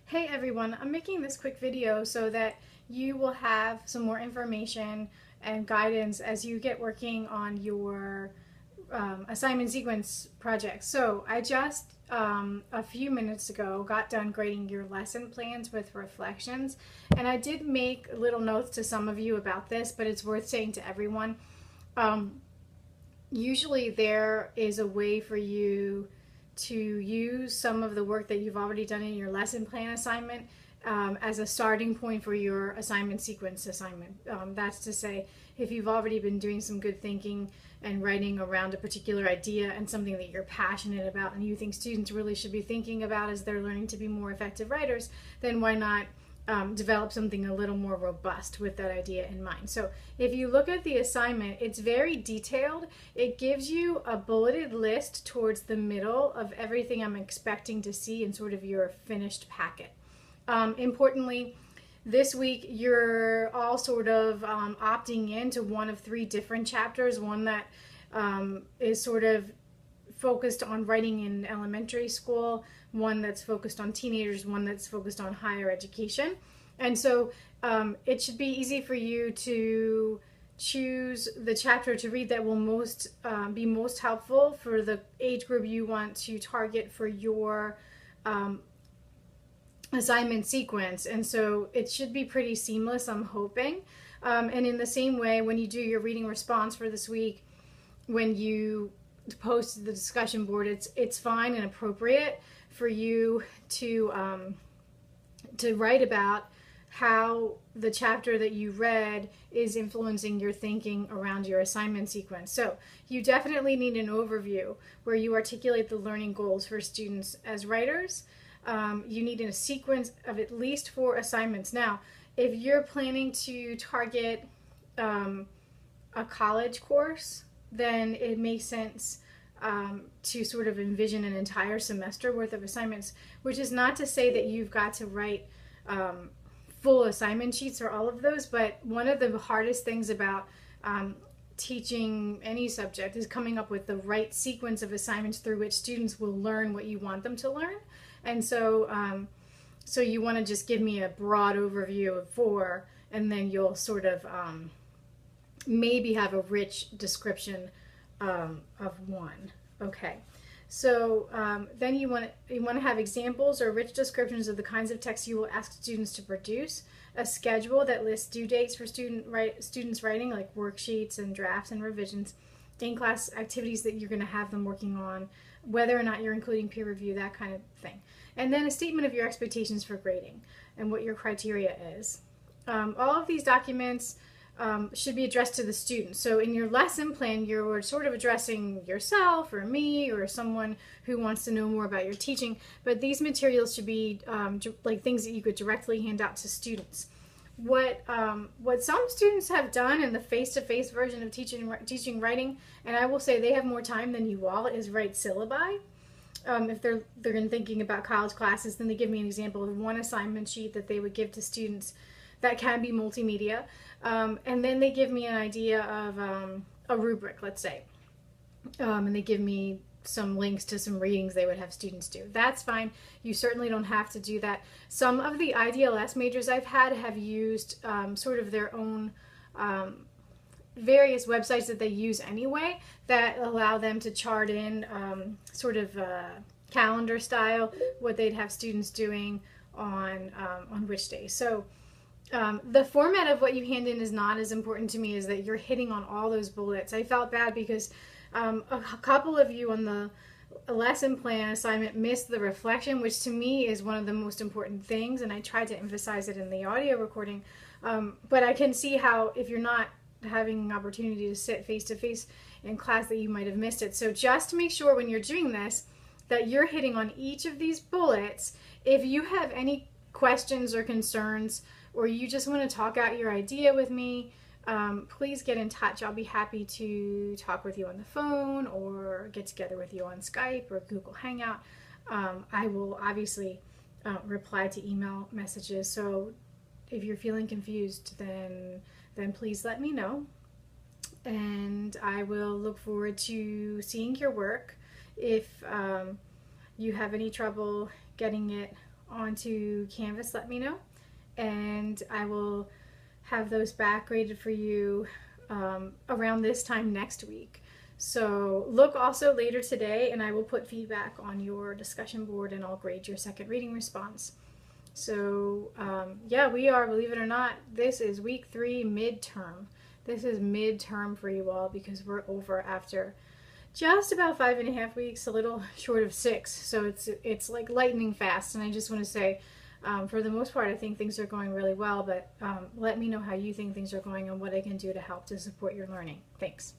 Hey everyone, I'm making this quick video so that you will have some more information and guidance as you get working on your assignment sequence project. So I just a few minutes ago got done grading your lesson plans with reflections, and I did make little notes to some of you about this, but it's worth saying to everyone. Um, Usually there is a way for you to use some of the work that you've already done in your lesson plan assignment as a starting point for your assignment sequence assignment. That's to say, if you've already been doing some good thinking and writing around a particular idea and something that you're passionate about and you think students really should be thinking about as they're learning to be more effective writers, then why not develop something a little more robust with that idea in mind. So if you look at the assignment, it's very detailed. It gives you a bulleted list towards the middle of everything I'm expecting to see in sort of your finished packet. Importantly, this week you're all sort of opting into one of three different chapters. One that is sort of focused on writing in elementary school, one that's focused on teenagers, one that's focused on higher education. And so it should be easy for you to choose the chapter to read that will be most helpful for the age group you want to target for your assignment sequence. And so it should be pretty seamless, I'm hoping. And in the same way, when you do your reading response for this week, when you post to the discussion board, it's fine and appropriate for you to write about how the chapter that you read is influencing your thinking around your assignment sequence. So you definitely need an overview where you articulate the learning goals for students as writers. You need a sequence of at least 4 assignments. Now, if you're planning to target a college course, then it makes sense to sort of envision an entire semester worth of assignments, which is not to say that you've got to write full assignment sheets for all of those, but one of the hardest things about teaching any subject is coming up with the right sequence of assignments through which students will learn what you want them to learn. And so so you want to just give me a broad overview of 4, and then you'll sort of maybe have a rich description of 1. Okay, so then you want to have examples or rich descriptions of the kinds of texts you will ask students to produce, a schedule that lists due dates for students writing, like worksheets and drafts and revisions, in-class activities that you're going to have them working on, whether or not you're including peer review, that kind of thing. And then a statement of your expectations for grading and what your criteria is. All of these documents should be addressed to the student. So in your lesson plan, you're sort of addressing yourself or me or someone who wants to know more about your teaching, but these materials should be like things that you could directly hand out to students. What some students have done in the face-to-face version of teaching writing, and I will say they have more time than you all, is write syllabi. If they're thinking about college classes, then they give me an example of one assignment sheet that they would give to students that can be multimedia. And then they give me an idea of a rubric, let's say. And they give me some links to some readings they would have students do. That's fine. You certainly don't have to do that. Some of the IDLS majors I've had have used sort of their own various websites that they use anyway that allow them to chart in sort of calendar style what they'd have students doing on which day. So the format of what you hand in is not as important to me as that you're hitting on all those bullets. I felt bad because a couple of you on the lesson plan assignment missed the reflection, which to me is one of the most important things, and I tried to emphasize it in the audio recording. But I can see how if you're not having an opportunity to sit face-to-face in class that you might have missed it. So just make sure when you're doing this that you're hitting on each of these bullets. If you have any questions or concerns, or you just want to talk out your idea with me, please get in touch. I'll be happy to talk with you on the phone or get together with you on Skype or Google Hangout. I will obviously reply to email messages, so if you're feeling confused, then please let me know, and I will look forward to seeing your work. If you have any trouble getting it onto Canvas, let me know, and I will have those back graded for you around this time next week. So look also later today, and I will put feedback on your discussion board, and I'll grade your second reading response. So yeah, we are, believe it or not, this is week 3 midterm. This is midterm for you all because we're over after just about 5.5 weeks, a little short of 6. So it's like lightning fast. And I just want to say, for the most part, I think things are going really well. But let me know how you think things are going and what I can do to help to support your learning. Thanks.